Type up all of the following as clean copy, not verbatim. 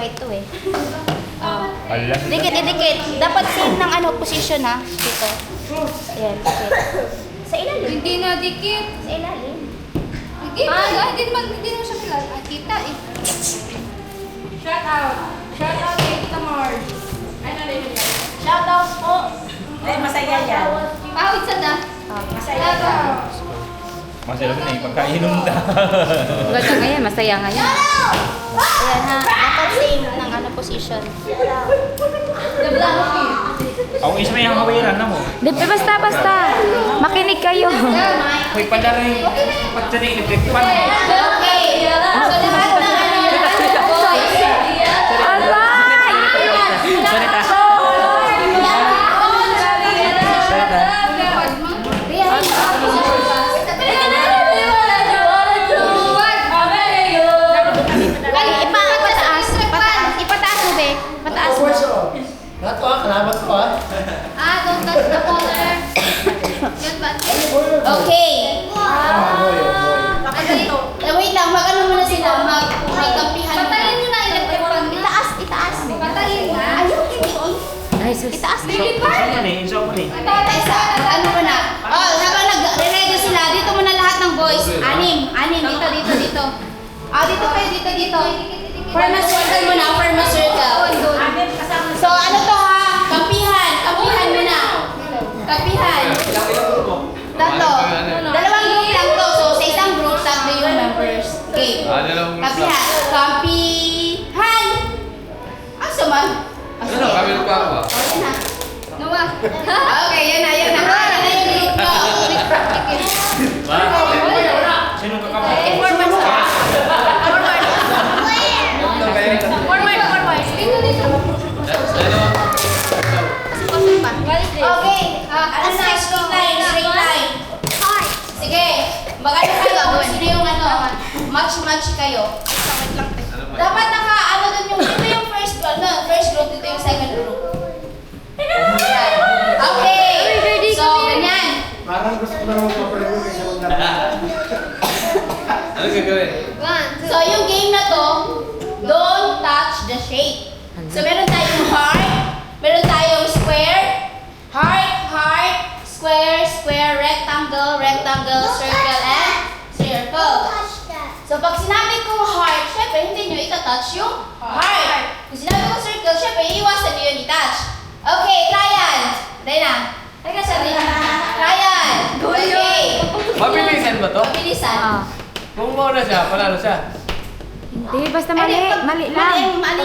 white to eh. Dikit. Dapat same ng ano, position ha. Dito. Ayan, dikit. Sa ilalim. Hindi na dikit. Sa ilalim. Dikit. Hindi naman siya kilala. Kita eh. Shout out. Shout out kay Tita Marge. Ano rin yan? Shout out po. Ay, masaya yan. Pawit sa da. Masaya yan. Masaya na yung pagkainom na. Ganda nga yan, masaya nga yan. Ayan ha, dapat same ng ano, position. Ako isa may hangawiran na mo. Di, basta. Makinig kayo. Hoy, pala rin. Ba't siya na-effect pa? Okay. So, lahat ng ano, boys. Ipataas mo, be. Pataas mo. Lahat ko kalaban ko Don't touch the collar. Yan ba? Okay. Wait lang, mag-ano muna sila. Magkampihan muna. Patayin nyo na electric. Itaas. Patayin na. Ayun, itaas. Isa yan eh. Isa ako eh. Isa, ano mo na? Oh, habang nagre-ready sila, dito muna lahat ng boys. Anim. Dito. Dito kayo, dito. Form a circle muna, form a circle. So, ano to ha? Kampihan muna. Kampihan. Tatlo. Dalawang group lang to. So, sa isang group, tatlo yung members. Okay. Kampihan. Kampihan! Asa man? Kami pa ako. Nawa. Okay, yan na. Yan na yung group ko. Sino kakapit? Forward. Okay. Ano na? Straight line. Sige. Mag-ano kayo? Sino yung ano? Match kayo. Dapat ano dun yung, ito yung first group, dito yung second group. Yan. Okay. So, ganyan. Parang gusto ko na magpapareho kasi Ano gagawin? So, yung game na to, don't touch the shape. So, meron tayong heart, meron tayong square, heart, square, rectangle, circle, and circle. So, pag sinabi kong heart, syempre, hindi nyo itatouch yung heart. Kung sinabi kong circle, syempre, iiwasan nyo yung i-touch. Okay, try yan. Try na. Teka, Ryan. Okay. Mabilisan ba to? Mabilisan. Kung mauna siya, panalo siya. Hindi, basta mali lang. Mali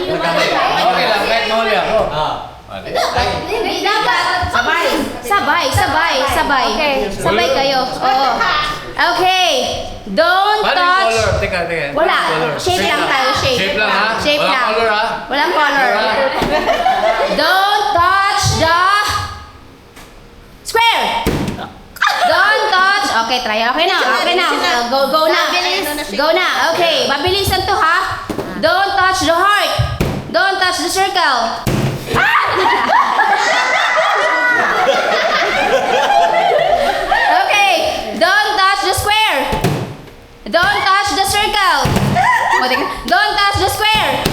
yung Okay lang, kahit mahuli ako. Hindi dapat. Sabay. Okay. Sabay kayo. Oo. Okay. Don't Paano yung touch. color? Teka. Wala. Color. Shape lang tayo. Shape lang ha? Shape Walang lang. color ha? Walang color. Don't touch the square. Don't touch. Okay, try. Okay na. Go na. Go na. Okay, mabilisan to ha. Don't touch the heart. Don't touch the circle. Okay, don't touch the square. Don't touch the circle. Don't touch the square.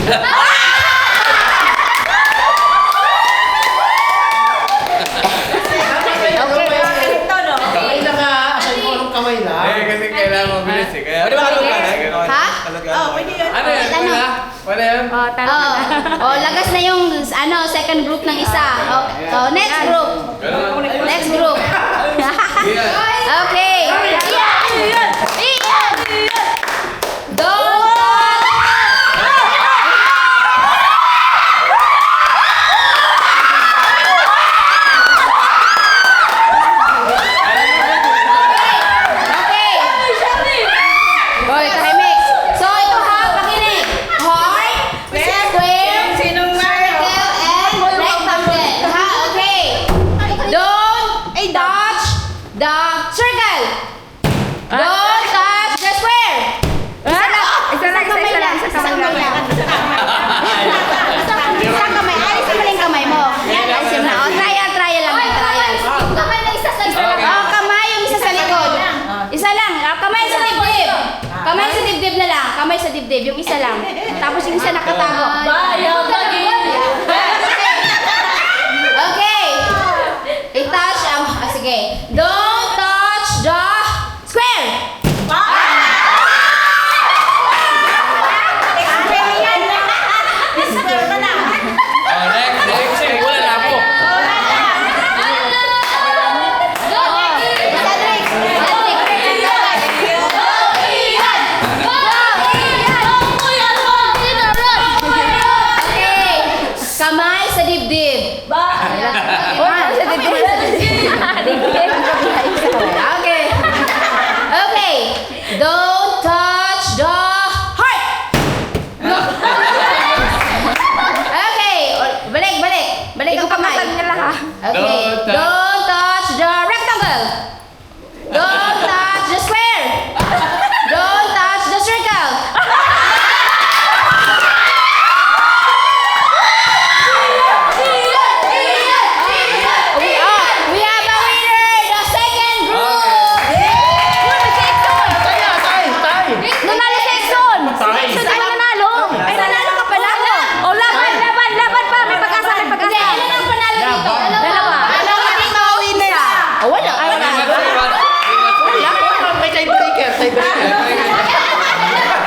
kamay na nga, asal ko anong kamay na. Kasi kailangan mabilis eh. Kaya... Ha? Ano yan? Wala yan? Lagas na yung second group ng isa. Next group. Next group. Okay. Iyan. Don't Boy, tahimik. So, ito ha, pakinig. Heart, square, circle, and rectangle. Ha, okay. Don't touch the circle. dibdib, yung isa lang. Tapos yung isa nakatago. Bayan,